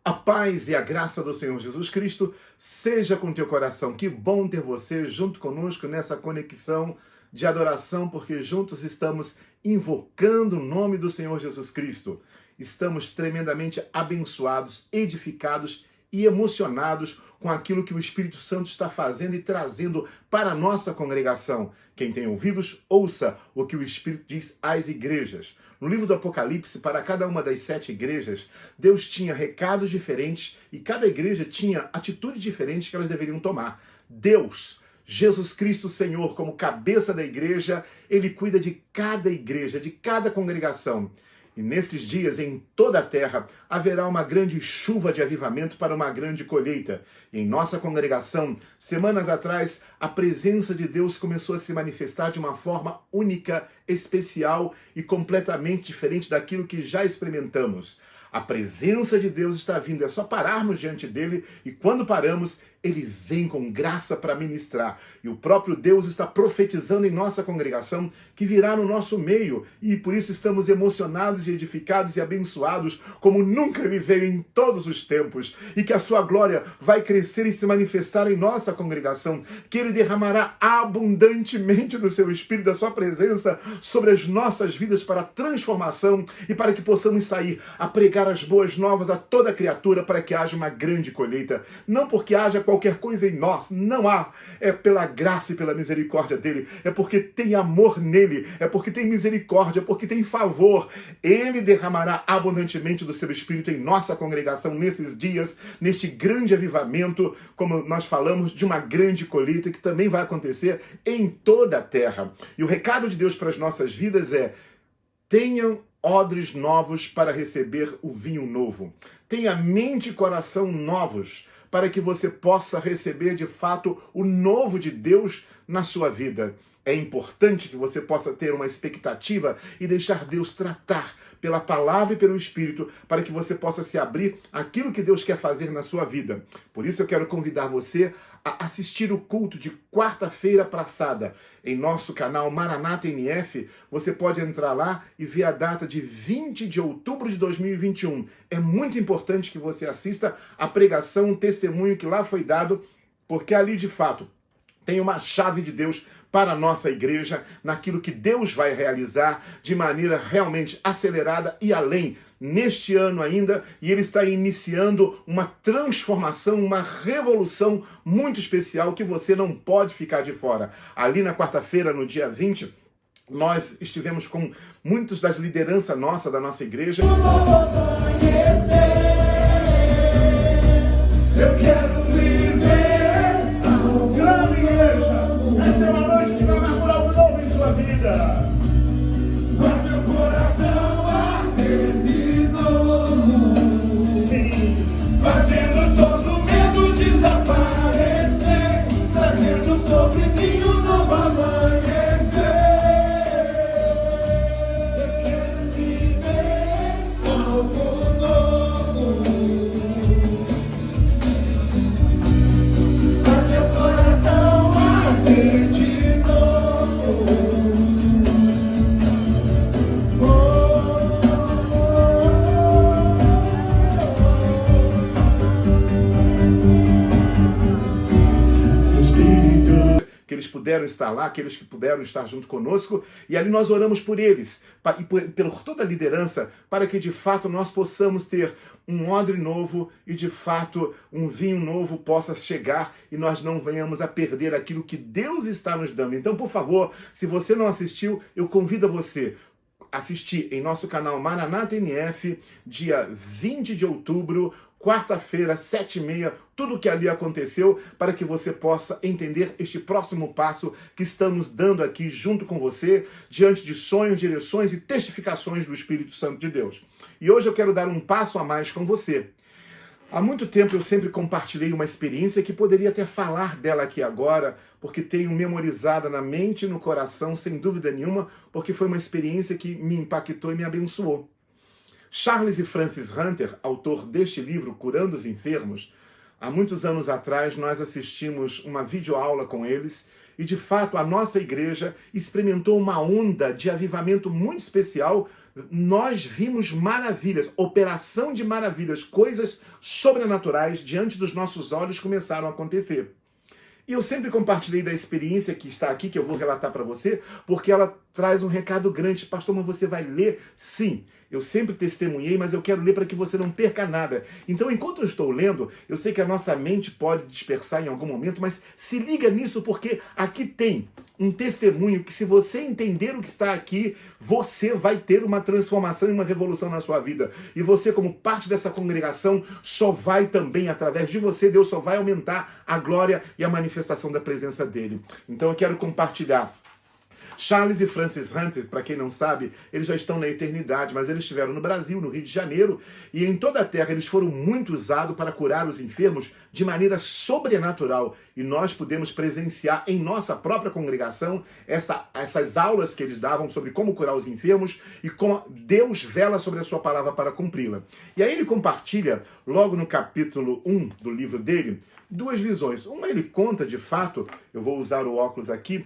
A paz e a graça do Senhor Jesus Cristo seja com teu coração. Que bom ter você junto conosco nessa conexão de adoração, porque juntos estamos invocando o nome do Senhor Jesus Cristo. Estamos tremendamente abençoados, edificados e emocionados com aquilo que o Espírito Santo está fazendo e trazendo para a nossa congregação. Quem tem ouvidos, ouça o que o Espírito diz às igrejas. No livro do Apocalipse, para cada uma das 7 igrejas, Deus tinha recados diferentes e cada igreja tinha atitudes diferentes que elas deveriam tomar. Deus, Jesus Cristo Senhor, como cabeça da igreja, Ele cuida de cada igreja, de cada congregação. E nesses dias, em toda a terra, haverá uma grande chuva de avivamento para uma grande colheita. E em nossa congregação, semanas atrás, a presença de Deus começou a se manifestar de uma forma única, especial e completamente diferente daquilo que já experimentamos. A presença de Deus está vindo, é só pararmos diante dele e quando paramos, ele vem com graça para ministrar. E o próprio Deus está profetizando em nossa congregação que virá no nosso meio. E por isso estamos emocionados e edificados e abençoados como nunca ele veio em todos os tempos. E que a sua glória vai crescer e se manifestar em nossa congregação. Que ele derramará abundantemente do seu Espírito, da sua presença sobre as nossas vidas para transformação e para que possamos sair a pregar as boas novas a toda criatura para que haja uma grande colheita. Não porque haja qualquer coisa em nós, não há. É pela graça e pela misericórdia dele. É porque tem amor nele. É porque tem misericórdia, é porque tem favor. Ele derramará abundantemente do seu Espírito em nossa congregação nesses dias, neste grande avivamento, como nós falamos, de uma grande colheita que também vai acontecer em toda a terra. E o recado de Deus para as nossas vidas é: tenham odres novos para receber o vinho novo. Tenha mente e coração novos para que você possa receber de fato o novo de Deus na sua vida. É importante que você possa ter uma expectativa e deixar Deus tratar pela palavra e pelo Espírito para que você possa se abrir àquilo que Deus quer fazer na sua vida. Por isso eu quero convidar você a assistir o culto de quarta-feira passada em nosso canal Maranata MF. Você pode entrar lá e ver a data de 20 de outubro de 2021. É muito importante que você assista a pregação, um testemunho que lá foi dado, porque ali de fato tem uma chave de Deus para a nossa igreja, naquilo que Deus vai realizar de maneira realmente acelerada e além neste ano ainda, e ele está iniciando uma transformação, uma revolução muito especial que você não pode ficar de fora. Ali na quarta-feira, no dia 20, nós estivemos com muitos das lideranças da nossa igreja. Eu quero viver a grande igreja. Esta é uma noite que vai marcar algo novo em sua vida. Mas seu coração arde de novo. Sim, fazendo todo medo desaparecer, trazendo sobre mim um novo amanhecer. Eu quero viver algo novo. Mas meu coração arde de novo. Que eles puderam estar lá, aqueles que puderam estar junto conosco, e ali nós oramos por eles, e por toda a liderança, para que de fato nós possamos ter um odre novo e de fato um vinho novo possa chegar e nós não venhamos a perder aquilo que Deus está nos dando. Então, por favor, se você não assistiu, eu convido a você assistir em nosso canal Maranata NF, dia 20 de outubro, quarta-feira, 7h30, tudo o que ali aconteceu, para que você possa entender este próximo passo que estamos dando aqui junto com você, diante de sonhos, direções e testificações do Espírito Santo de Deus. E hoje eu quero dar um passo a mais com você. Há muito tempo eu sempre compartilhei uma experiência que poderia até falar dela aqui agora, porque tenho memorizada na mente e no coração, sem dúvida nenhuma, porque foi uma experiência que me impactou e me abençoou. Charles e Francis Hunter, autor deste livro, Curando os Enfermos, há muitos anos atrás nós assistimos uma videoaula com eles e, de fato, a nossa igreja experimentou uma onda de avivamento muito especial nós vimos maravilhas, operação de maravilhas, coisas sobrenaturais diante dos nossos olhos começaram a acontecer. E eu sempre compartilhei da experiência que está aqui, que eu vou relatar para você, porque ela traz um recado grande. Pastor, mas você vai ler? Sim, eu sempre testemunhei, mas eu quero ler para que você não perca nada. Então, enquanto eu estou lendo, eu sei que a nossa mente pode dispersar em algum momento, mas se liga nisso, porque aqui tem um testemunho que, se você entender o que está aqui, você vai ter uma transformação e uma revolução na sua vida. E você, como parte dessa congregação, só vai também, através de você, Deus só vai aumentar a glória e a manifestação da presença dele. Então eu quero compartilhar. Charles e Francis Hunter, para quem não sabe, eles já estão na eternidade, mas eles estiveram no Brasil, no Rio de Janeiro, e em toda a terra eles foram muito usados para curar os enfermos de maneira sobrenatural. E nós podemos presenciar em nossa própria congregação essas aulas que eles davam sobre como curar os enfermos e como Deus vela sobre a sua palavra para cumpri-la. E aí ele compartilha, logo no capítulo 1 do livro dele, duas visões. Uma ele conta, de fato, eu vou usar o óculos aqui,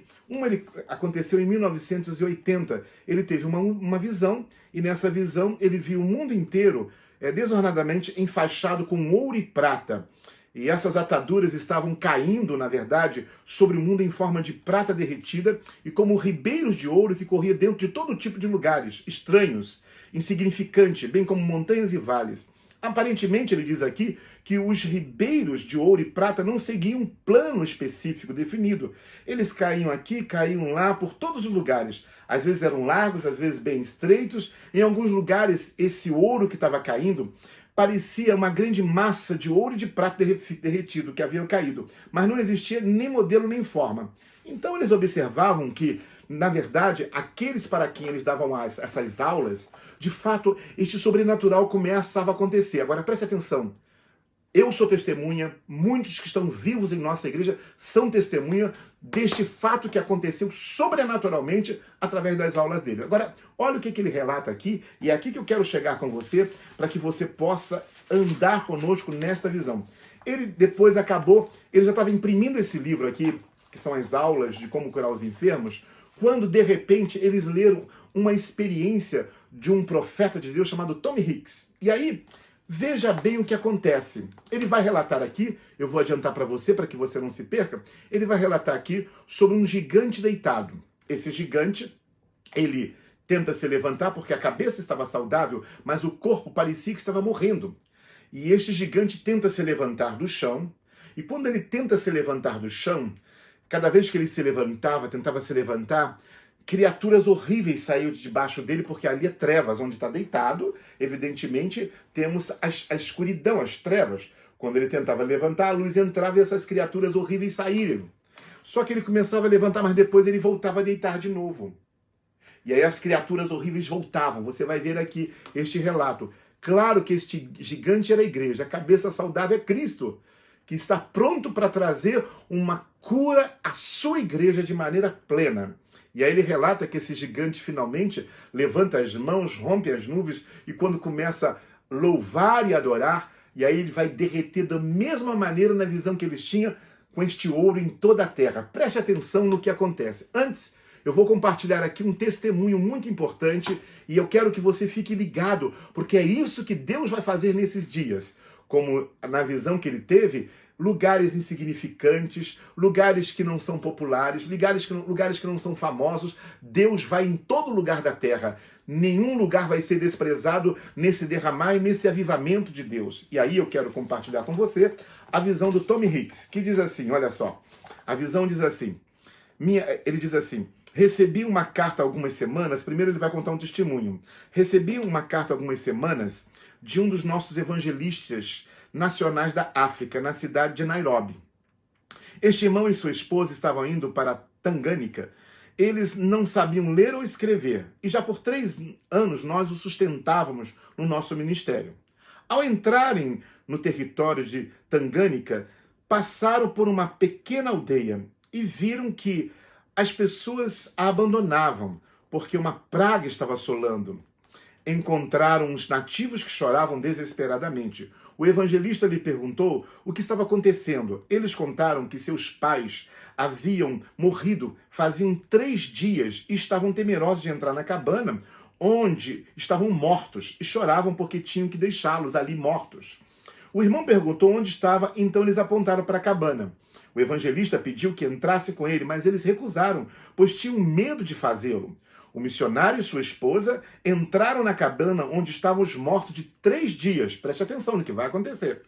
aconteceu em 1980. Ele teve uma visão, e nessa visão ele viu o mundo inteiro desornadamente enfaixado com ouro e prata. E essas ataduras estavam caindo, na verdade, sobre o mundo em forma de prata derretida e como ribeiros de ouro que corria dentro de todo tipo de lugares, estranhos, insignificantes, bem como montanhas e vales. Aparentemente, ele diz aqui que os ribeiros de ouro e prata não seguiam um plano específico definido. Eles caíam aqui, caíam lá, por todos os lugares. Às vezes eram largos, às vezes bem estreitos. Em alguns lugares, esse ouro que estava caindo parecia uma grande massa de ouro e de prata derretido que haviam caído. Mas não existia nem modelo nem forma. Então eles observavam que, na verdade, aqueles para quem eles davam essas aulas, de fato, este sobrenatural começava a acontecer. Agora, preste atenção. Eu sou testemunha, muitos que estão vivos em nossa igreja são testemunha deste fato que aconteceu sobrenaturalmente através das aulas dele. Agora, olha o que ele relata aqui, e é aqui que eu quero chegar com você, para que você possa andar conosco nesta visão. Ele depois ele já estava imprimindo esse livro aqui, que são as aulas de como curar os enfermos, quando de repente eles leram uma experiência de um profeta de Deus chamado Tommy Hicks. E aí, veja bem o que acontece. Ele vai relatar aqui, eu vou adiantar para você, para que você não se perca, ele vai relatar aqui sobre um gigante deitado. Esse gigante, ele tenta se levantar porque a cabeça estava saudável, mas o corpo parecia que estava morrendo. E este gigante tenta se levantar do chão, e quando ele tenta se levantar do chão, cada vez que ele se levantava, tentava se levantar, criaturas horríveis saíam de debaixo dele, porque ali é trevas, onde está deitado, evidentemente, temos a escuridão, as trevas. Quando ele tentava levantar, a luz entrava e essas criaturas horríveis saíram. Só que ele começava a levantar, mas depois ele voltava a deitar de novo. E aí as criaturas horríveis voltavam. Você vai ver aqui este relato. Claro que este gigante era a igreja, a cabeça saudável é Cristo, que está pronto para trazer uma cura à sua igreja de maneira plena. E aí ele relata que esse gigante finalmente levanta as mãos, rompe as nuvens, e quando começa a louvar e adorar, e aí ele vai derreter da mesma maneira na visão que eles tinham, com este ouro em toda a terra. Preste atenção no que acontece. Antes, eu vou compartilhar aqui um testemunho muito importante, e eu quero que você fique ligado, porque é isso que Deus vai fazer nesses dias. Como na visão que ele teve, lugares insignificantes, lugares que não são populares, lugares que não são famosos. Deus vai em todo lugar da terra. Nenhum lugar vai ser desprezado nesse derramar e nesse avivamento de Deus. E aí eu quero compartilhar com você a visão do Tommy Hicks, que diz assim, olha só, a visão diz assim, ele diz assim: recebi uma carta há algumas semanas, primeiro ele vai contar um testemunho, recebi uma carta há algumas semanas de um dos nossos evangelistas nacionais da África, na cidade de Nairobi. Este irmão e sua esposa estavam indo para Tangânica. Eles não sabiam ler ou escrever, e já por 3 anos nós os sustentávamos no nosso ministério. Ao entrarem no território de Tangânica, passaram por uma pequena aldeia e viram que as pessoas a abandonavam, porque uma praga estava assolando. Encontraram os nativos que choravam desesperadamente. O evangelista lhe perguntou o que estava acontecendo. Eles contaram que seus pais haviam morrido faziam 3 dias e estavam temerosos de entrar na cabana onde estavam mortos e choravam porque tinham que deixá-los ali mortos. O irmão perguntou onde estava, então eles apontaram para a cabana. O evangelista pediu que entrasse com ele, mas eles recusaram, pois tinham medo de fazê-lo. O missionário e sua esposa entraram na cabana onde estavam os mortos de 3 dias. Preste atenção no que vai acontecer.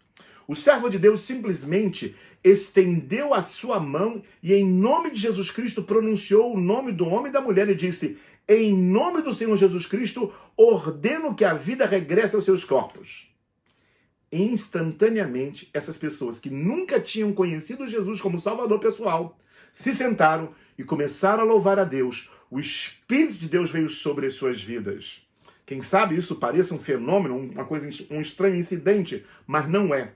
O servo de Deus simplesmente estendeu a sua mão e, em nome de Jesus Cristo, pronunciou o nome do homem e da mulher e disse: em nome do Senhor Jesus Cristo, ordeno que a vida regresse aos seus corpos. Instantaneamente, essas pessoas que nunca tinham conhecido Jesus como Salvador pessoal, se sentaram e começaram a louvar a Deus. O Espírito de Deus veio sobre as suas vidas. Quem sabe isso pareça um fenômeno, uma coisa, um estranho incidente, mas não é.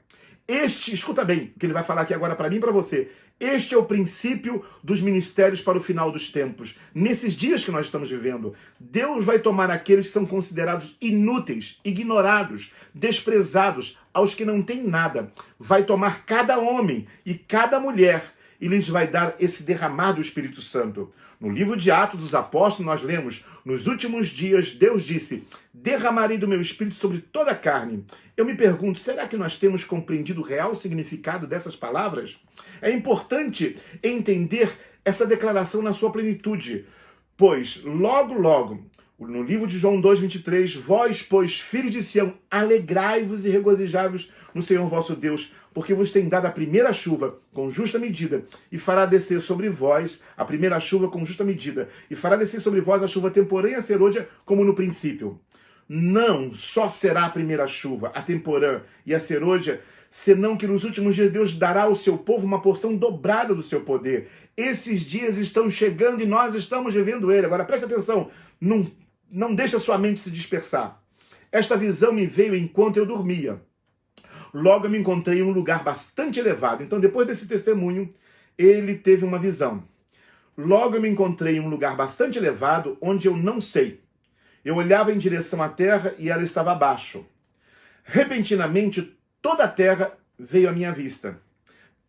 Escuta bem o que ele vai falar aqui agora para mim e para você. Este é o princípio dos ministérios para o final dos tempos. Nesses dias que nós estamos vivendo, Deus vai tomar aqueles que são considerados inúteis, ignorados, desprezados, aos que não têm nada. Vai tomar cada homem e cada mulher e lhes vai dar esse derramar do Espírito Santo. No livro de Atos dos Apóstolos, nós lemos: nos últimos dias, Deus disse: derramarei do meu Espírito sobre toda a carne. Eu me pergunto, será que nós temos compreendido o real significado dessas palavras? É importante entender essa declaração na sua plenitude, pois logo, no livro de João 2,23, vós, pois, filhos de Sião, alegrai-vos e regozijai-vos no Senhor vosso Deus, porque vos tem dado a primeira chuva com justa medida, e fará descer sobre vós a primeira chuva com justa medida, e fará descer sobre vós a chuva temporânea serôdia, como no princípio. Não só será a primeira chuva, a temporã e a serôdia, senão que nos últimos dias Deus dará ao seu povo uma porção dobrada do seu poder. Esses dias estão chegando e nós estamos vivendo ele. Agora preste atenção, não deixe a sua mente se dispersar. Esta visão me veio enquanto eu dormia. Logo eu me encontrei em um lugar bastante elevado. Então, depois desse testemunho, ele teve uma visão. Logo eu me encontrei em um lugar bastante elevado, onde eu não sei. Eu olhava em direção à terra e ela estava abaixo. Repentinamente, toda a terra veio à minha vista.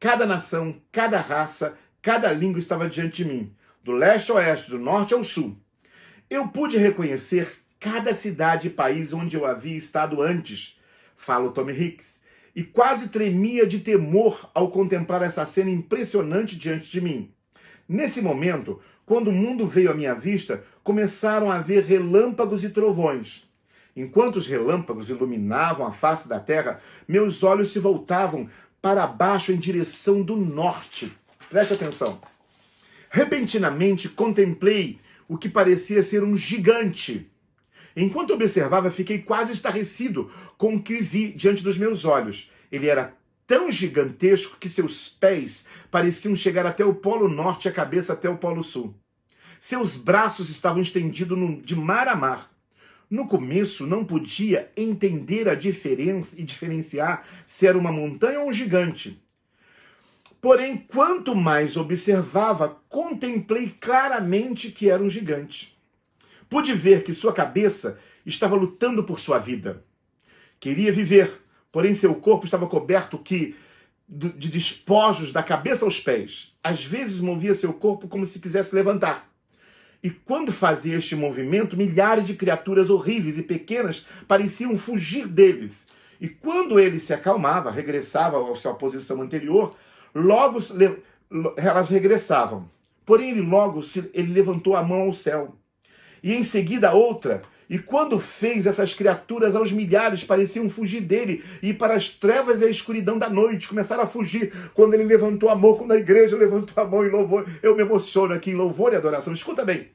Cada nação, cada raça, cada língua estava diante de mim, do leste ao oeste, do norte ao sul. Eu pude reconhecer cada cidade e país onde eu havia estado antes, fala o Tommy Hicks, e quase tremia de temor ao contemplar essa cena impressionante diante de mim. Nesse momento, quando o mundo veio à minha vista, começaram a haver relâmpagos e trovões. Enquanto os relâmpagos iluminavam a face da terra, meus olhos se voltavam para baixo em direção do norte. Preste atenção. Repentinamente contemplei o que parecia ser um gigante. Enquanto observava, fiquei quase estarrecido com o que vi diante dos meus olhos. Ele era tão gigantesco que seus pés pareciam chegar até o Polo Norte e a cabeça até o Polo Sul. Seus braços estavam estendidos de mar a mar. No começo, não podia entender a diferença e diferenciar se era uma montanha ou um gigante. Porém, quanto mais observava, contemplei claramente que era um gigante. Pude ver que sua cabeça estava lutando por sua vida. Queria viver, porém seu corpo estava coberto de despojos da cabeça aos pés. Às vezes movia seu corpo como se quisesse levantar. E quando fazia este movimento, milhares de criaturas horríveis e pequenas pareciam fugir deles. E quando ele se acalmava, regressava à sua posição anterior, logo elas regressavam. Porém, ele levantou a mão ao céu. E em seguida a outra. E quando fez, essas criaturas aos milhares pareciam fugir dele e ir para as trevas e a escuridão da noite. Começaram a fugir quando ele levantou a mão, quando a igreja levantou a mão em louvor. Eu me emociono aqui em louvor e adoração. Escuta bem.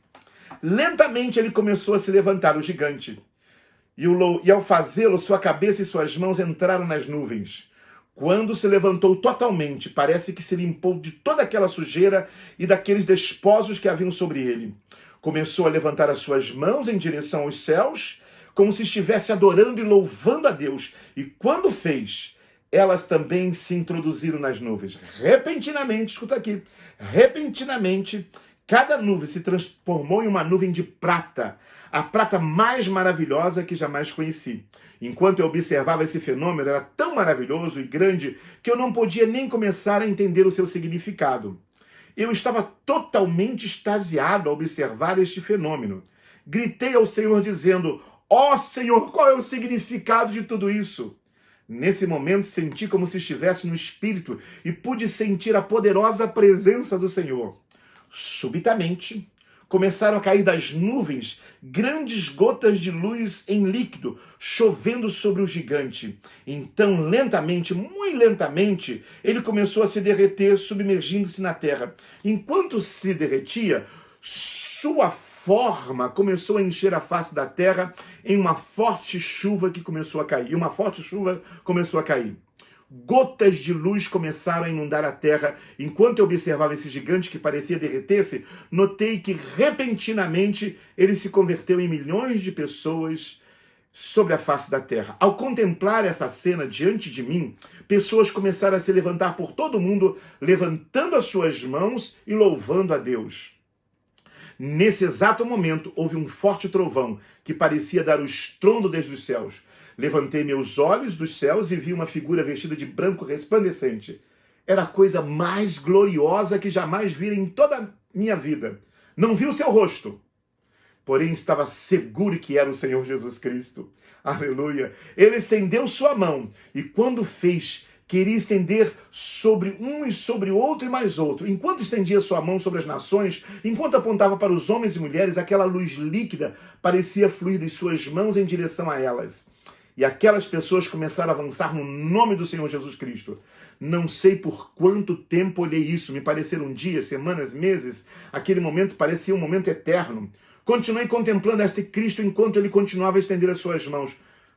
Lentamente ele começou a se levantar, o gigante. E ao fazê-lo, sua cabeça e suas mãos entraram nas nuvens. Quando se levantou totalmente, parece que se limpou de toda aquela sujeira e daqueles despojos que haviam sobre ele. Começou a levantar as suas mãos em direção aos céus, como se estivesse adorando e louvando a Deus. E quando fez, elas também se introduziram nas nuvens. Repentinamente, escuta aqui, repentinamente, cada nuvem se transformou em uma nuvem de prata, a prata mais maravilhosa que jamais conheci. Enquanto eu observava esse fenômeno, era tão maravilhoso e grande que eu não podia nem começar a entender o seu significado. Eu estava totalmente extasiado ao observar este fenômeno. Gritei ao Senhor dizendo: ó Senhor, qual é o significado de tudo isso? Nesse momento senti como se estivesse no Espírito e pude sentir a poderosa presença do Senhor. Subitamente, começaram a cair das nuvens grandes gotas de luz em líquido, chovendo sobre o gigante. Então, lentamente, muito lentamente, ele começou a se derreter, submergindo-se na terra. Enquanto se derretia, sua forma começou a encher a face da terra em uma forte chuva que começou a cair. Gotas de luz começaram a inundar a terra. Enquanto eu observava esse gigante que parecia derreter-se, notei que repentinamente ele se converteu em milhões de pessoas sobre a face da terra. Ao contemplar essa cena diante de mim, pessoas começaram a se levantar por todo o mundo, levantando as suas mãos e louvando a Deus. Nesse exato momento, houve um forte trovão que parecia dar o estrondo desde os céus. Levantei meus olhos dos céus e vi uma figura vestida de branco resplandecente. Era a coisa mais gloriosa que jamais vi em toda a minha vida. Não vi o seu rosto, porém estava seguro que era o Senhor Jesus Cristo. Aleluia! Ele estendeu sua mão e quando fez, queria estender sobre um e sobre outro e mais outro. Enquanto estendia sua mão sobre as nações, enquanto apontava para os homens e mulheres, aquela luz líquida parecia fluir de suas mãos em direção a elas. E aquelas pessoas começaram a avançar no nome do Senhor Jesus Cristo. Não sei por quanto tempo olhei isso, me pareceram dias, semanas, meses. Aquele momento parecia um momento eterno. Continuei contemplando este Cristo enquanto ele continuava a estender as suas mãos.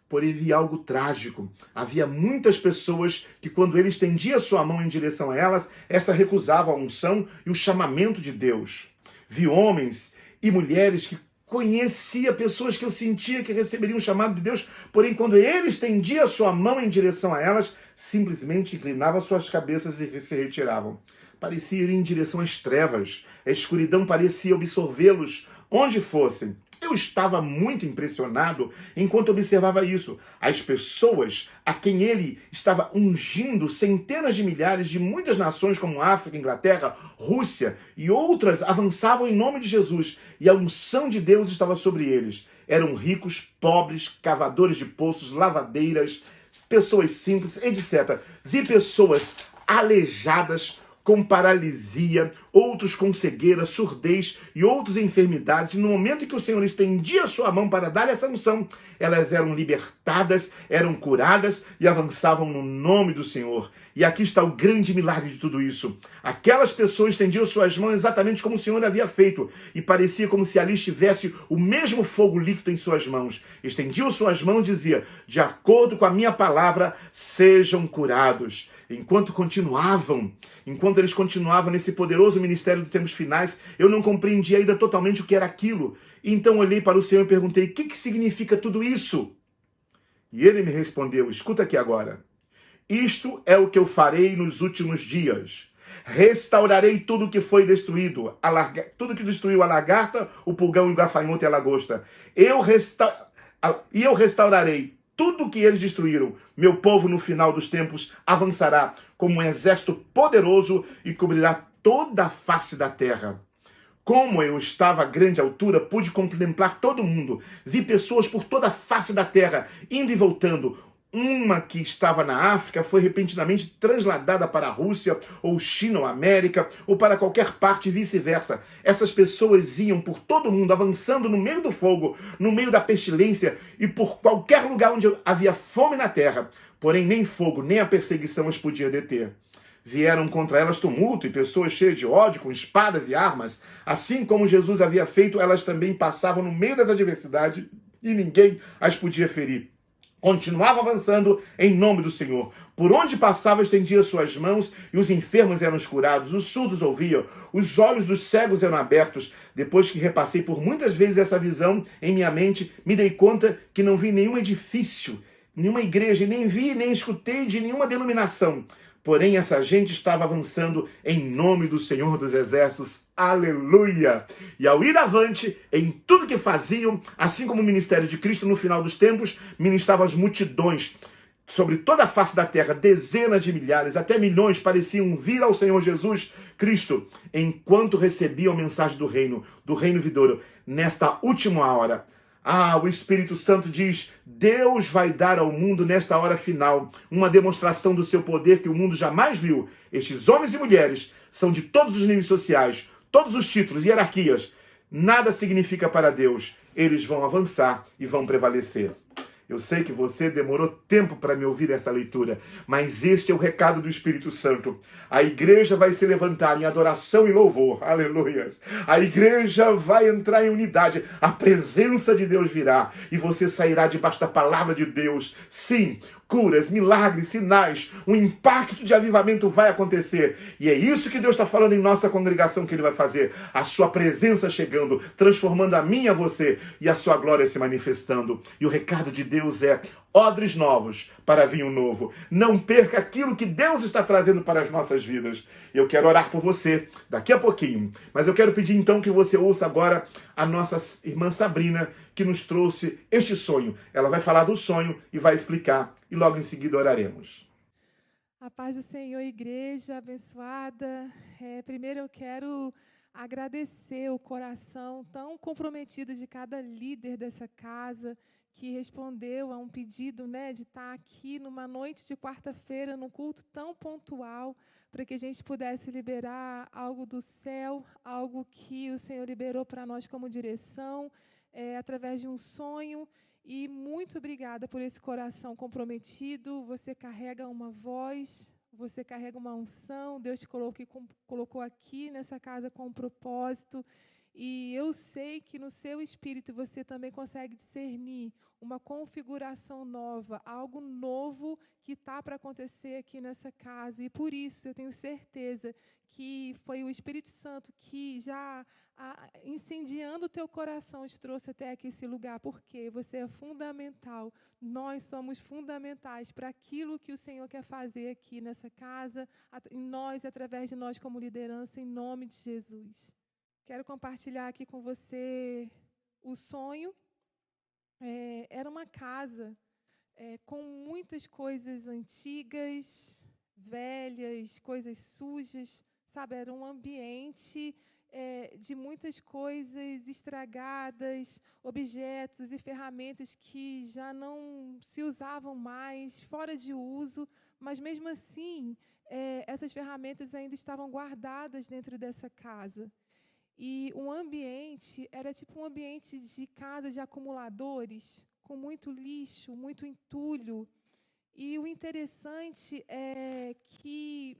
Porém, vi algo trágico. Havia muitas pessoas que, quando ele estendia sua mão em direção a elas, esta recusava a unção e o chamamento de Deus. Vi homens e mulheres que conhecia, pessoas que eu sentia que receberiam um chamado de Deus, porém, quando ele estendia sua mão em direção a elas, simplesmente inclinavam suas cabeças e se retiravam. Parecia ir em direção às trevas. A escuridão parecia absorvê-los onde fossem. Eu estava muito impressionado enquanto observava isso. As pessoas a quem ele estava ungindo, centenas de milhares de muitas nações como África, Inglaterra, Rússia e outras, avançavam em nome de Jesus e a unção de Deus estava sobre eles. Eram ricos, pobres, cavadores de poços, lavadeiras, pessoas simples, etc. Vi pessoas aleijadas, com paralisia, outros com cegueira, surdez e outras enfermidades. E no momento em que o Senhor estendia sua mão para dar essa unção, elas eram libertadas, eram curadas e avançavam no nome do Senhor. E aqui está o grande milagre de tudo isso. Aquelas pessoas estendiam suas mãos exatamente como o Senhor havia feito, e parecia como se ali estivesse o mesmo fogo líquido em suas mãos. Estendiam suas mãos e dizia: de acordo com a minha palavra, sejam curados. Enquanto eles continuavam nesse poderoso ministério dos tempos finais, eu não compreendia ainda totalmente o que era aquilo. Então olhei para o Senhor e perguntei: o que significa tudo isso? E ele me respondeu: escuta aqui agora. Isto é o que eu farei nos últimos dias. Restaurarei tudo que foi destruído, tudo que destruiu a lagarta, o pulgão, o gafanhoto e a lagosta. E eu restaurarei tudo que eles destruíram. Meu povo, no final dos tempos, avançará como um exército poderoso e cobrirá toda a face da terra. Como eu estava a grande altura, pude contemplar todo mundo. Vi pessoas por toda a face da terra, indo e voltando. Uma que estava na África foi repentinamente transladada para a Rússia, ou China, ou América, ou para qualquer parte e vice-versa. Essas pessoas iam por todo o mundo, avançando no meio do fogo, no meio da pestilência e por qualquer lugar onde havia fome na terra. Porém, nem fogo, nem a perseguição as podia deter. Vieram contra elas tumulto e pessoas cheias de ódio, com espadas e armas. Assim como Jesus havia feito, elas também passavam no meio das adversidades e ninguém as podia ferir. Continuava avançando em nome do Senhor. Por onde passava, estendia suas mãos e os enfermos eram curados, os surdos ouviam, os olhos dos cegos eram abertos. Depois que repassei por muitas vezes essa visão em minha mente, me dei conta que não vi nenhum edifício, nenhuma igreja, nem vi, nem escutei de nenhuma denominação. Porém, essa gente estava avançando em nome do Senhor dos Exércitos. Aleluia! E ao ir avante em tudo que faziam, assim como o ministério de Cristo no final dos tempos, ministrava as multidões. sobre toda a face da terra, dezenas de milhares, até milhões pareciam vir ao Senhor Jesus Cristo, enquanto recebiam a mensagem do reino vidouro, nesta última hora. O Espírito Santo diz: Deus vai dar ao mundo nesta hora final uma demonstração do seu poder que o mundo jamais viu. Estes homens e mulheres são de todos os níveis sociais, todos os títulos e hierarquias. Nada significa para Deus. Eles vão avançar e vão prevalecer. Eu sei que você demorou tempo para me ouvir essa leitura, mas este é o recado do Espírito Santo. A igreja vai se levantar em adoração e louvor. Aleluias. A igreja vai entrar em unidade. A presença de Deus virá e você sairá debaixo da palavra de Deus. Sim, curas, milagres, sinais, um impacto de avivamento vai acontecer. E é isso que Deus está falando em nossa congregação que Ele vai fazer. A sua presença chegando, transformando a mim e a você, e a sua glória se manifestando. E o recado de Deus é: odres novos para vinho novo. Não perca aquilo que Deus está trazendo para as nossas vidas. Eu quero orar por você daqui a pouquinho, mas eu quero pedir então que você ouça agora a nossa irmã Sabrina, que nos trouxe este sonho. Ela vai falar do sonho e vai explicar, e logo em seguida oraremos. A paz do Senhor, igreja abençoada. Primeiro eu quero agradecer o coração tão comprometido de cada líder dessa casa, que respondeu a um pedido, de estar aqui numa noite de quarta-feira, num culto tão pontual, para que a gente pudesse liberar algo do céu, algo que o Senhor liberou para nós como direção, através de um sonho. E muito obrigada por esse coração comprometido. Você carrega uma voz, você carrega uma unção. Deus te colocou aqui nessa casa com um propósito. E eu sei que no seu espírito você também consegue discernir uma configuração nova, algo novo que está para acontecer aqui nessa casa. E por isso eu tenho certeza que foi o Espírito Santo que já, incendiando o teu coração, te trouxe até aqui esse lugar, porque você é fundamental. Nós somos fundamentais para aquilo que o Senhor quer fazer aqui nessa casa, em nós, através de nós como liderança, em nome de Jesus. Quero compartilhar aqui com você o sonho. Era uma casa com muitas coisas antigas, velhas, coisas sujas, sabe? Era um ambiente de muitas coisas estragadas, objetos e ferramentas que já não se usavam mais, fora de uso, mas mesmo assim, essas ferramentas ainda estavam guardadas dentro dessa casa. E o ambiente era tipo um ambiente de casa de acumuladores, com muito lixo, muito entulho. E o interessante é que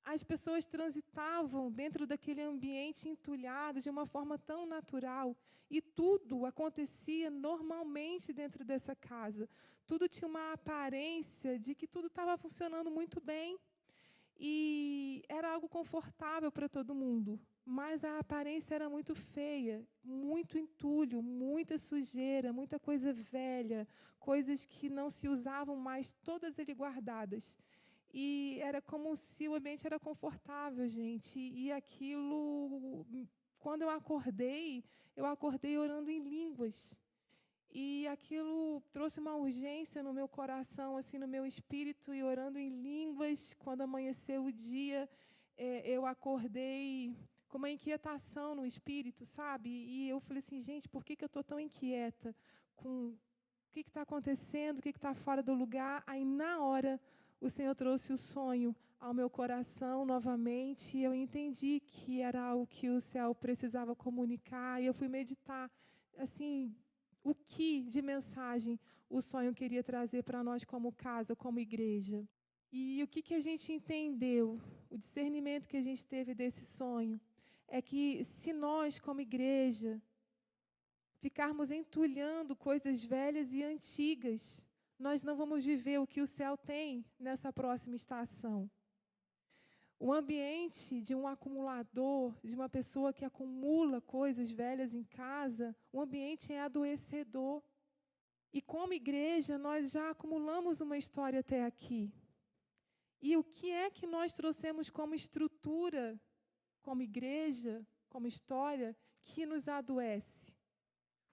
as pessoas transitavam dentro daquele ambiente entulhado de uma forma tão natural. E tudo acontecia normalmente dentro dessa casa. Tudo tinha uma aparência de que tudo estava funcionando muito bem. E era algo confortável para todo mundo. Mas a aparência era muito feia, muito entulho, muita sujeira, muita coisa velha, coisas que não se usavam mais, todas ali guardadas. E era como se o ambiente era confortável, gente. E aquilo, quando eu acordei orando em línguas. E aquilo trouxe uma urgência no meu coração, assim, no meu espírito, e orando em línguas. Quando amanheceu o dia, eu acordei com uma inquietação no espírito, sabe? E eu falei assim, gente, por que eu estou tão inquieta? Com o que está acontecendo? O que está fora do lugar? Aí, na hora, o Senhor trouxe o sonho ao meu coração novamente, e eu entendi que era algo que o céu precisava comunicar, e eu fui meditar, assim, o que de mensagem o sonho queria trazer para nós como casa, como igreja. E o que a gente entendeu, o discernimento que a gente teve desse sonho, é que se nós, como igreja, ficarmos entulhando coisas velhas e antigas, nós não vamos viver o que o céu tem nessa próxima estação. O ambiente de um acumulador, de uma pessoa que acumula coisas velhas em casa, o ambiente é adoecedor. E como igreja, nós já acumulamos uma história até aqui. E o que é que nós trouxemos como estrutura, como igreja, como história, que nos adoece?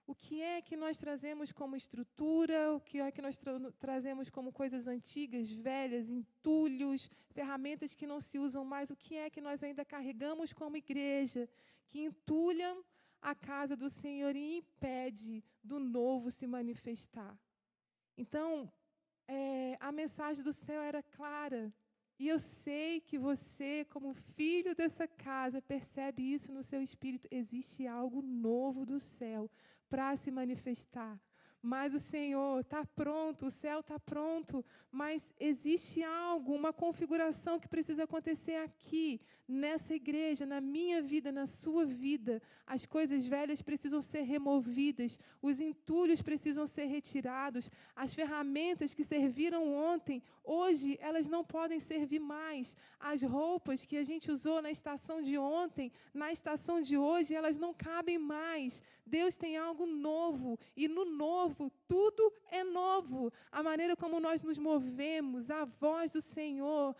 O que é que nós trazemos como estrutura, o que é que nós trazemos como coisas antigas, velhas, entulhos, ferramentas que não se usam mais, o que é que nós ainda carregamos como igreja, que entulham a casa do Senhor e impede do novo se manifestar. Então, a mensagem do céu era clara. E eu sei que você, como filho dessa casa, percebe isso no seu espírito. Existe algo novo do céu para se manifestar. Mas o Senhor está pronto, o céu está pronto, mas existe algo, uma configuração que precisa acontecer aqui, nessa igreja, na minha vida, na sua vida. As coisas velhas precisam ser removidas, os entulhos precisam ser retirados, as ferramentas que serviram ontem, hoje elas não podem servir mais. As roupas que a gente usou na estação de ontem, na estação de hoje, elas não cabem mais. Deus tem algo novo, e no novo, tudo é novo. A maneira como nós nos movemos, a voz do Senhor,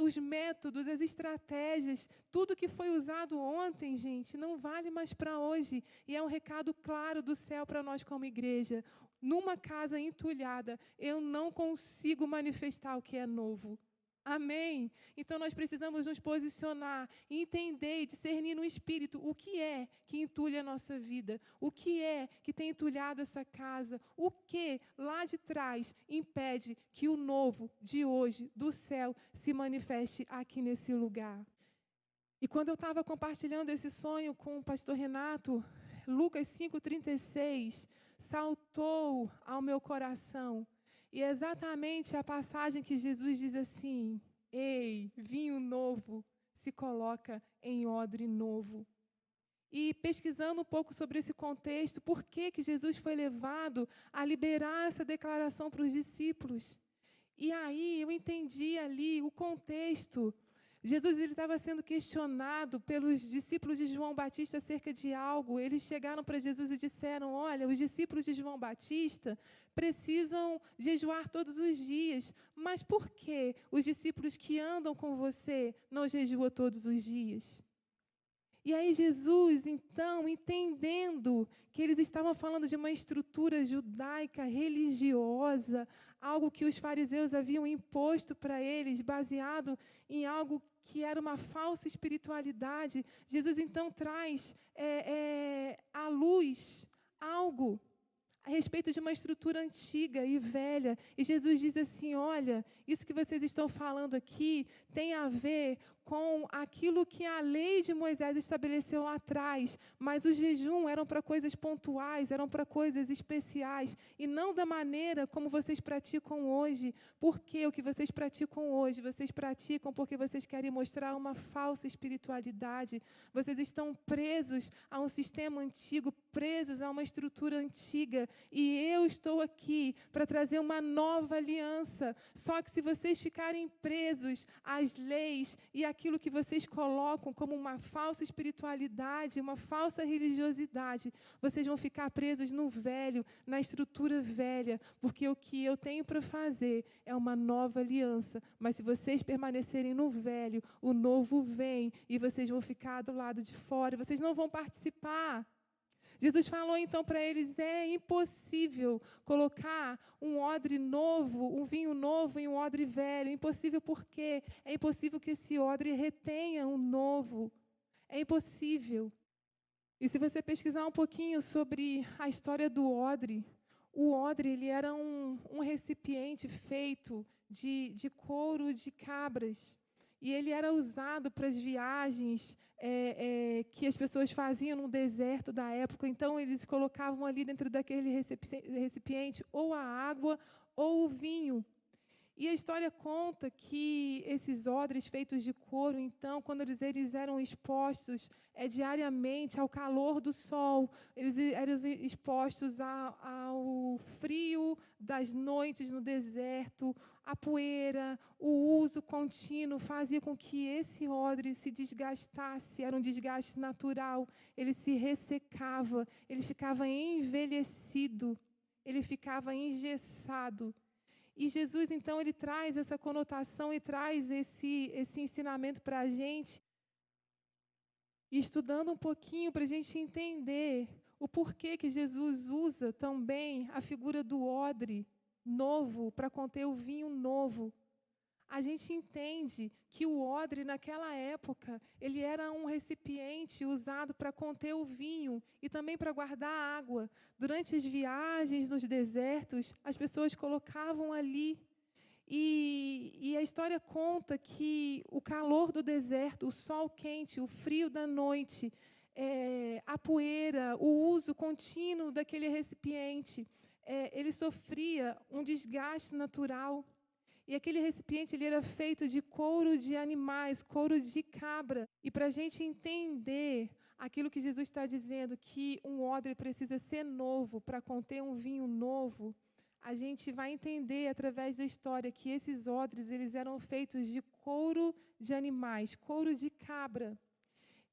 os métodos, as estratégias, tudo que foi usado ontem, gente, não vale mais para hoje. E é um recado claro do céu para nós como igreja. Numa casa entulhada, eu não consigo manifestar o que é novo. Amém? Então, nós precisamos nos posicionar, entender e discernir no Espírito o que é que entulha a nossa vida, o que é que tem entulhado essa casa, o que lá de trás impede que o novo de hoje, do céu, se manifeste aqui nesse lugar. E quando eu estava compartilhando esse sonho com o pastor Renato, Lucas 5,36 saltou ao meu coração. E é exatamente a passagem que Jesus diz assim: ei, vinho novo se coloca em odre novo. E pesquisando um pouco sobre esse contexto, por que Jesus foi levado a liberar essa declaração para os discípulos? E aí eu entendi ali o contexto. Jesus estava sendo questionado pelos discípulos de João Batista acerca de algo. Eles chegaram para Jesus e disseram: olha, os discípulos de João Batista precisam jejuar todos os dias. Mas por que os discípulos que andam com você não jejuam todos os dias? E aí Jesus, então, entendendo que eles estavam falando de uma estrutura judaica, religiosa, algo que os fariseus haviam imposto para eles, baseado em algo que era uma falsa espiritualidade, Jesus, então, traz à luz algo a respeito de uma estrutura antiga e velha. E Jesus diz assim: olha, isso que vocês estão falando aqui tem a ver com aquilo que a lei de Moisés estabeleceu lá atrás, mas o jejum eram para coisas pontuais, eram para coisas especiais, e não da maneira como vocês praticam hoje. Porque o que vocês praticam hoje, vocês praticam porque vocês querem mostrar uma falsa espiritualidade. Vocês estão presos a um sistema antigo, presos a uma estrutura antiga, e eu estou aqui para trazer uma nova aliança. Só que se vocês ficarem presos às leis e aquilo que vocês colocam como uma falsa espiritualidade, uma falsa religiosidade, vocês vão ficar presos no velho, na estrutura velha, porque o que eu tenho para fazer é uma nova aliança. Mas se vocês permanecerem no velho, o novo vem e vocês vão ficar do lado de fora, vocês não vão participar. Jesus falou então para eles: é impossível colocar um odre novo, um vinho novo em um odre velho. Impossível porque é impossível que esse odre retenha um novo. É impossível. E se você pesquisar um pouquinho sobre a história do odre, o odre ele era um recipiente feito de couro de cabras. E ele era usado para as viagens que as pessoas faziam no deserto da época. Então, eles colocavam ali dentro daquele recipiente ou a água ou o vinho. E a história conta que esses odres feitos de couro, então, quando eles eram expostos diariamente ao calor do sol, eles eram expostos ao frio das noites no deserto, a poeira, o uso contínuo fazia com que esse odre se desgastasse, era um desgaste natural, ele se ressecava, ele ficava envelhecido, ele ficava engessado. E Jesus, então, ele traz essa conotação e traz esse ensinamento para a gente, estudando um pouquinho para a gente entender o porquê que Jesus usa também a figura do odre novo para conter o vinho novo. A gente entende que o odre, naquela época, ele era um recipiente usado para conter o vinho e também para guardar água. Durante as viagens nos desertos, as pessoas colocavam ali. E a história conta que o calor do deserto, o sol quente, o frio da noite, a poeira, o uso contínuo daquele recipiente, ele sofria um desgaste natural. E aquele recipiente ele era feito de couro de animais, couro de cabra. E para a gente entender aquilo que Jesus está dizendo, que um odre precisa ser novo para conter um vinho novo, a gente vai entender através da história que esses odres eles eram feitos de couro de animais, couro de cabra.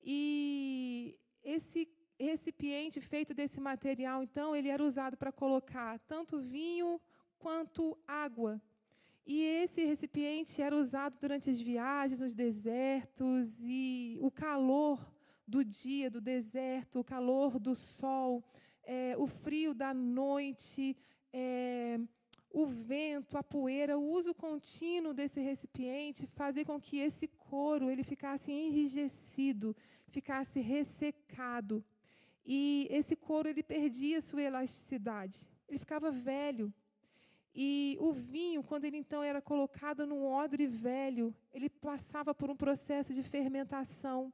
E esse recipiente feito desse material, então, ele era usado para colocar tanto vinho quanto água. E esse recipiente era usado durante as viagens nos desertos e o calor do dia, do deserto, o calor do sol, o frio da noite, o vento, a poeira, o uso contínuo desse recipiente fazia com que esse couro ele ficasse enrijecido, ficasse ressecado. E esse couro ele perdia sua elasticidade, ele ficava velho. E o vinho, quando ele então era colocado num odre velho, ele passava por um processo de fermentação.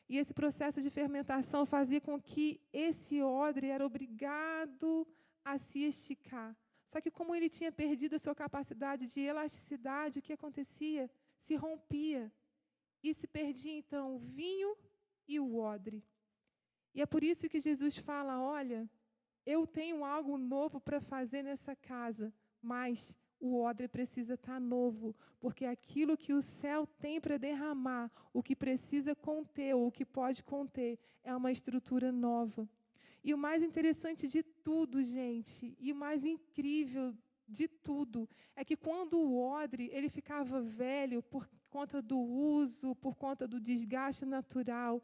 E esse processo de fermentação fazia com que esse odre era obrigado a se esticar. Só que como ele tinha perdido a sua capacidade de elasticidade, o que acontecia? Se rompia. E se perdia então o vinho e o odre. E é por isso que Jesus fala, olha, eu tenho algo novo para fazer nessa casa. Mas o odre precisa estar novo, porque aquilo que o céu tem para derramar, o que precisa conter, ou o que pode conter, é uma estrutura nova. E o mais interessante de tudo, gente, e o mais incrível de tudo, é que quando o odre ele ficava velho por conta do uso, por conta do desgaste natural,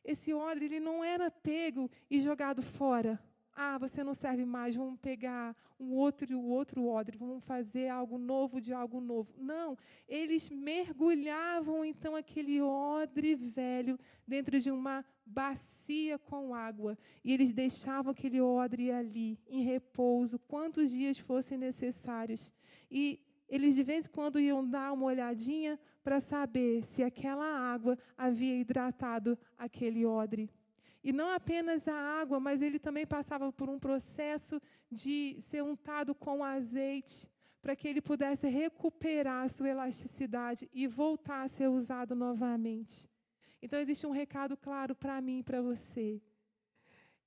esse odre ele não era pego e jogado fora. Ah, você não serve mais, vamos pegar um outro odre, vamos fazer algo novo de algo novo. Não, eles mergulhavam então aquele odre velho dentro de uma bacia com água. E eles deixavam aquele odre ali, em repouso, quantos dias fossem necessários. E eles de vez em quando iam dar uma olhadinha para saber se aquela água havia hidratado aquele odre. E não apenas a água, mas ele também passava por um processo de ser untado com azeite, para que ele pudesse recuperar a sua elasticidade e voltar a ser usado novamente. Então, existe um recado claro para mim e para você.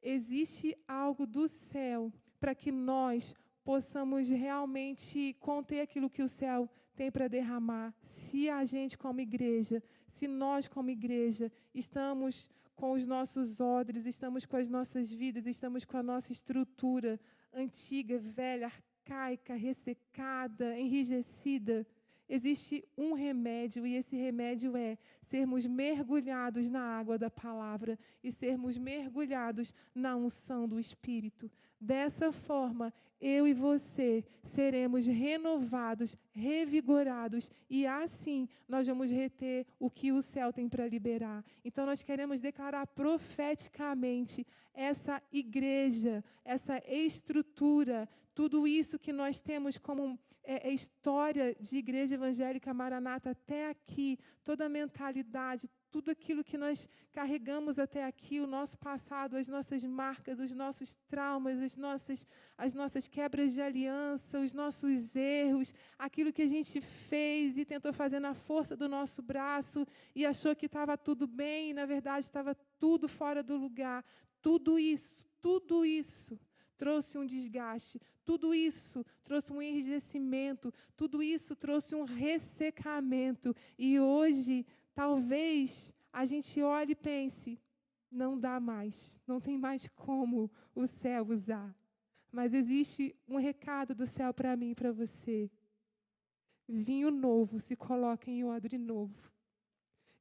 Existe algo do céu para que nós possamos realmente conter aquilo que o céu tem para derramar. Se a gente, como igreja, se nós, como igreja, estamos com os nossos odres, estamos com as nossas vidas, estamos com a nossa estrutura antiga, velha, arcaica, ressecada, enrijecida, existe um remédio, e esse remédio é sermos mergulhados na água da palavra e sermos mergulhados na unção do Espírito. Dessa forma, eu e você seremos renovados, revigorados, e assim nós vamos reter o que o céu tem para liberar. Então, nós queremos declarar profeticamente essa igreja, essa estrutura, tudo isso que nós temos como história de Igreja Evangélica Maranata até aqui, toda a mentalidade, tudo aquilo que nós carregamos até aqui, o nosso passado, as nossas marcas, os nossos traumas, as nossas quebras de aliança, os nossos erros, aquilo que a gente fez e tentou fazer na força do nosso braço e achou que estava tudo bem e, na verdade, estava tudo fora do lugar. Tudo isso trouxe um desgaste, tudo isso trouxe um enrijecimento, tudo isso trouxe um ressecamento. E hoje, talvez, a gente olhe e pense, não dá mais, não tem mais como o céu usar. Mas existe um recado do céu para mim e para você. Vinho novo se coloca em odre novo.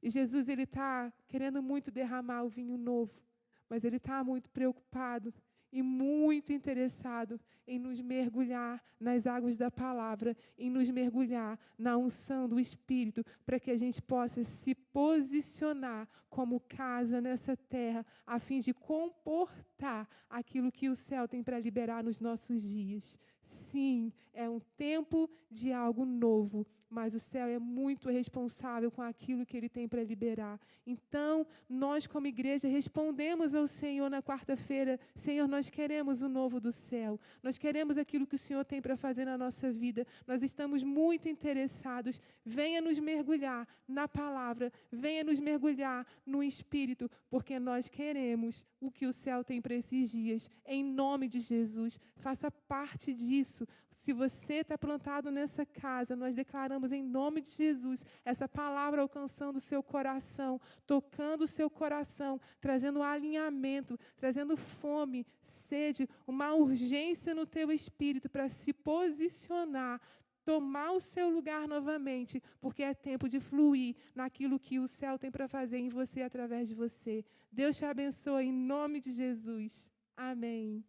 E Jesus ele está querendo muito derramar o vinho novo. mas Ele está muito preocupado e muito interessado em nos mergulhar nas águas da palavra, em nos mergulhar na unção do Espírito, para que a gente possa se posicionar como casa nessa terra, a fim de comportar aquilo que o céu tem para liberar nos nossos dias. Sim, é um tempo de algo novo, mas o céu é muito responsável com aquilo que Ele tem para liberar. Então, nós como igreja respondemos ao Senhor na quarta-feira: Senhor, nós queremos o novo do céu, nós queremos aquilo que o Senhor tem para fazer na nossa vida, nós estamos muito interessados. Venha nos mergulhar na palavra, venha nos mergulhar no Espírito, porque nós queremos o que o céu tem para esses dias. Em nome de Jesus, faça parte disso. Se você está plantado nessa casa, nós declaramos em nome de Jesus essa palavra alcançando o seu coração, tocando o seu coração, trazendo alinhamento, trazendo fome, sede, uma urgência no teu espírito para se posicionar, tomar o seu lugar novamente, porque é tempo de fluir naquilo que o céu tem para fazer em você, através de você. Deus te abençoe em nome de Jesus. Amém.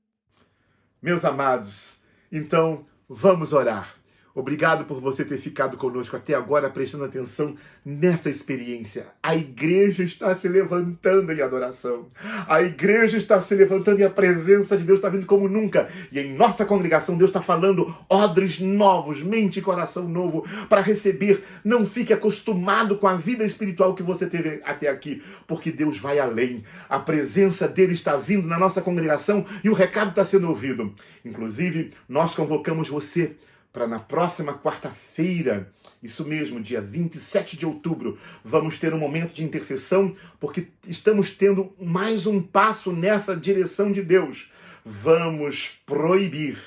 Meus amados, então vamos orar. Obrigado por você ter ficado conosco até agora, prestando atenção nessa experiência. A igreja está se levantando em adoração. A igreja está se levantando e a presença de Deus está vindo como nunca. E em nossa congregação, Deus está falando odres novos, mente e coração novo para receber. Não fique acostumado com a vida espiritual que você teve até aqui, porque Deus vai além. A presença dele está vindo na nossa congregação e o recado está sendo ouvido. Inclusive, nós convocamos você para na próxima quarta-feira, isso mesmo, dia 27 de outubro, vamos ter um momento de intercessão, porque estamos tendo mais um passo nessa direção de Deus. Vamos proibir,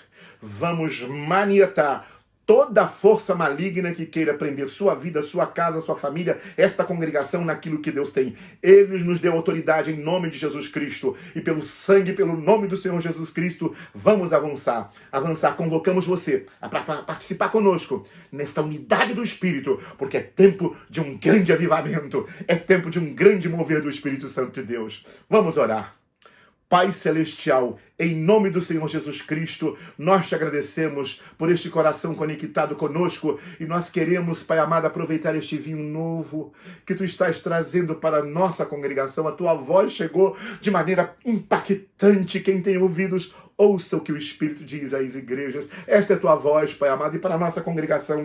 vamos maniatar toda a força maligna que queira prender sua vida, sua casa, sua família, esta congregação naquilo que Deus tem. Ele nos deu autoridade em nome de Jesus Cristo. E pelo sangue, pelo nome do Senhor Jesus Cristo, vamos avançar. Avançar, convocamos você para participar conosco nesta unidade do Espírito, porque é tempo de um grande avivamento. É tempo de um grande mover do Espírito Santo de Deus. Vamos orar. Pai Celestial, em nome do Senhor Jesus Cristo, nós te agradecemos por este coração conectado conosco e nós queremos, Pai amado, aproveitar este vinho novo que Tu estás trazendo para a nossa congregação. A Tua voz chegou de maneira impactante. Quem tem ouvidos, ouça o que o Espírito diz às igrejas. Esta é a Tua voz, Pai amado, e para a nossa congregação,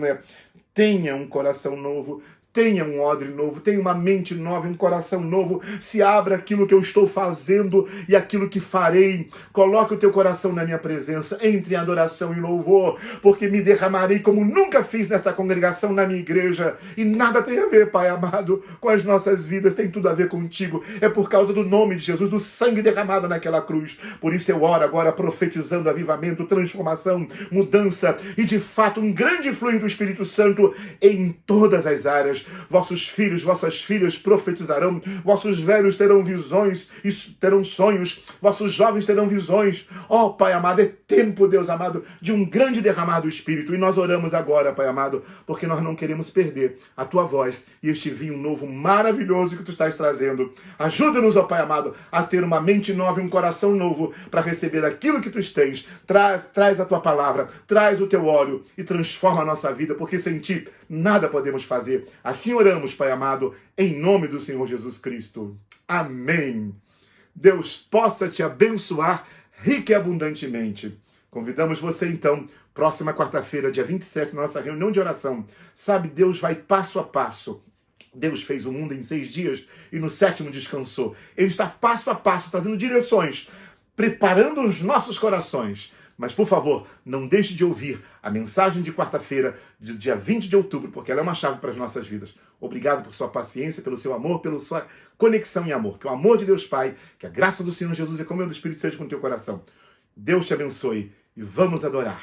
tenha um coração novo, tenha um odre novo, tenha uma mente nova, um coração novo. Se abra aquilo que eu estou fazendo e aquilo que farei. Coloque o teu coração na minha presença. Entre em adoração e louvor, porque me derramarei como nunca fiz nessa congregação, na minha igreja. E nada tem a ver, Pai amado, com as nossas vidas. Tem tudo a ver contigo. É por causa do nome de Jesus, do sangue derramado naquela cruz. Por isso eu oro agora profetizando avivamento, transformação, mudança e de fato um grande fluir do Espírito Santo em todas as áreas. Vossos filhos, vossas filhas profetizarão, vossos velhos terão visões, terão sonhos, vossos jovens terão visões. Ó, Pai amado, é tempo, Deus amado, de um grande derramar do Espírito. E nós oramos agora, Pai amado, porque nós não queremos perder a Tua voz e este vinho novo maravilhoso que Tu estás trazendo. Ajuda-nos, ó Pai amado, a ter uma mente nova e um coração novo para receber aquilo que Tu tens. Traz a Tua palavra, traz o Teu óleo e transforma a nossa vida, porque sem Ti nada podemos fazer. Assim oramos, Pai amado, em nome do Senhor Jesus Cristo. Amém. Deus possa te abençoar rica e abundantemente. Convidamos você, então, próxima quarta-feira, dia 27, na nossa reunião de oração. Sabe, Deus vai passo a passo. Deus fez o mundo em 6 dias e no 7º descansou. Ele está passo a passo, trazendo direções, preparando os nossos corações. Mas, por favor, não deixe de ouvir a mensagem de quarta-feira, do dia 20 de outubro, porque ela é uma chave para as nossas vidas. Obrigado por sua paciência, pelo seu amor, pela sua conexão em amor. Que o amor de Deus Pai, que a graça do Senhor Jesus e a comunhão do Espírito seja com o teu coração. Deus te abençoe e vamos adorar.